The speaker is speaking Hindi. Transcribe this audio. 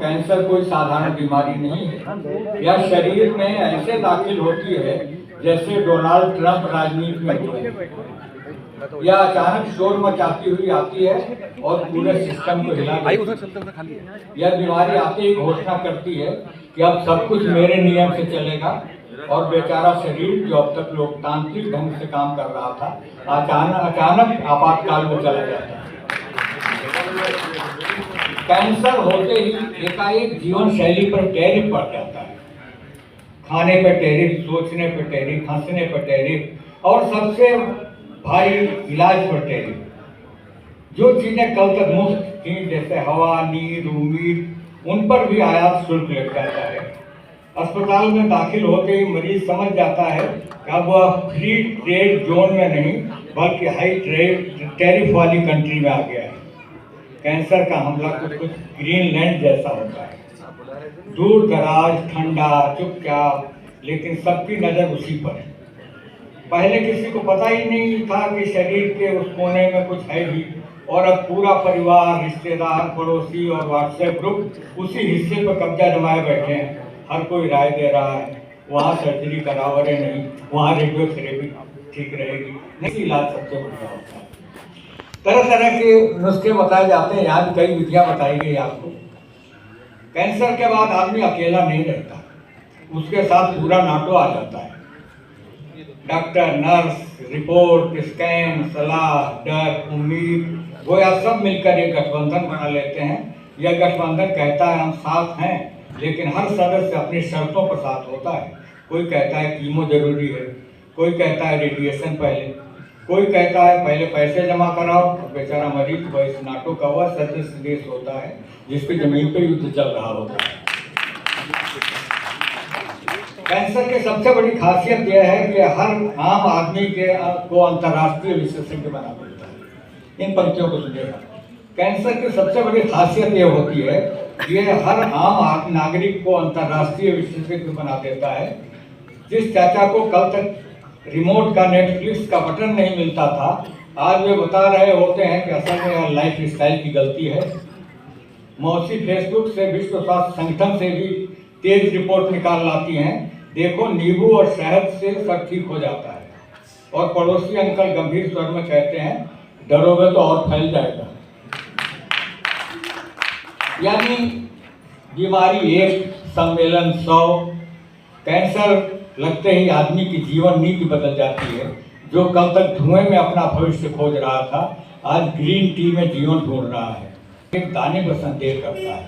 कैंसर कोई साधारण बीमारी नहीं है। यह शरीर में ऐसे दाखिल होती है जैसे डोनाल्ड ट्रंप राजनीति में हुए। यह अचानक शोर मचाती हुई आती है और पूरे सिस्टम को हिला देती है। यह बीमारी आते ही घोषणा करती है कि अब सब कुछ मेरे नियम से चलेगा और बेचारा शरीर जो अब तक लोकतांत्रिक ढंग से काम कर रहा था अचानक आपातकाल में चला जाता है। कैंसर होते ही एकाएक जीवन शैली पर टैरिफ पड़ जाता है। खाने पर टैरिफ, सोचने पर टैरिफ, हंसने पर टैरिफ और सबसे भारी इलाज पर टैरिफ। जो चीजें कल तक मुफ्त थी जैसे हवा, नींद, उम्मीद, उन पर भी आयात शुल्क लग जाता है। अस्पताल में दाखिल होते ही मरीज समझ जाता है कि अब वह फ्री ट्रेड जोन में नहीं बल्कि हाई टैरिफ वाली कंट्री में आ गया है। कैंसर का हमला कुछ ग्रीनलैंड जैसा होता है, दूर दराज, ठंडा, चुपचाप, लेकिन सबकी नजर उसी पर है। पहले किसी को पता ही नहीं था कि शरीर के उस कोने में कुछ है भी, और अब पूरा परिवार, रिश्तेदार, पड़ोसी और व्हाट्सएप ग्रुप उसी हिस्से पर कब्जा जमाए बैठे हैं। हर कोई राय दे रहा है, वहाँ सर्जरी कराओ, अरे नहीं, वहाँ रेडियोथेरेपी ठीक रहेगी, नहीं, इलाज सबसे बढ़िया होता है। तरह तरह के नुस्खे बताए जाते हैं, यहाँ भी कई विधियाँ बताई गई आपको। कैंसर के बाद आदमी अकेला नहीं रहता, उसके साथ पूरा नाटो आ जाता है। डॉक्टर, नर्स, रिपोर्ट, स्कैन, सलाह, डर, उम्मीद, गोया सब मिलकर एक गठबंधन बना लेते हैं। यह गठबंधन कहता है हम साथ हैं, लेकिन हर सदस्य अपनी शर्तों पर साथ होता है। कोई कहता है कीमो जरूरी है, कोई कहता है रेडिएशन पहले, कोई कहता है पहले पैसे जमा कराओ। बेचारा मरीज को इस नाटो का वह सदस्य देश होता है जिसकी जमीन पर युद्ध चल रहा होता है। कैंसर की सबसे बड़ी खासियत यह है कि हर आम आदमी को अंतर्राष्ट्रीय विशेषज्ञ बना देता है। इन पंक्तियों को सुनिएगा। कैंसर की सबसे बड़ी खासियत यह होती है कि यह हर आम नागरिक को अंतर्राष्ट्रीय विशेषज्ञ बना देता है। जिस चाचा को कल तक रिमोट का, नेटफ्लिक्स का बटन नहीं मिलता था, आज वे बता रहे होते हैं कि असल में यह लाइफ स्टाइल की गलती है। मौसी फेसबुक से, विश्व स्वास्थ्य संगठन से भी तेज रिपोर्ट निकाल लाती हैं, देखो नींबू और शहद से सब ठीक हो जाता है। और पड़ोसी अंकल गंभीर स्वर में कहते हैं डरोगे तो और फैल जाएगा। यानी बीमारी एक, सम्मेलन 100। कैंसर लगते ही आदमी की जीवन नीति बदल जाती है। जो कल तक धुएं में अपना भविष्य खोज रहा था, आज ग्रीन टी में जीवन ढूंढ रहा है। एक दाने पर संदेह करता है।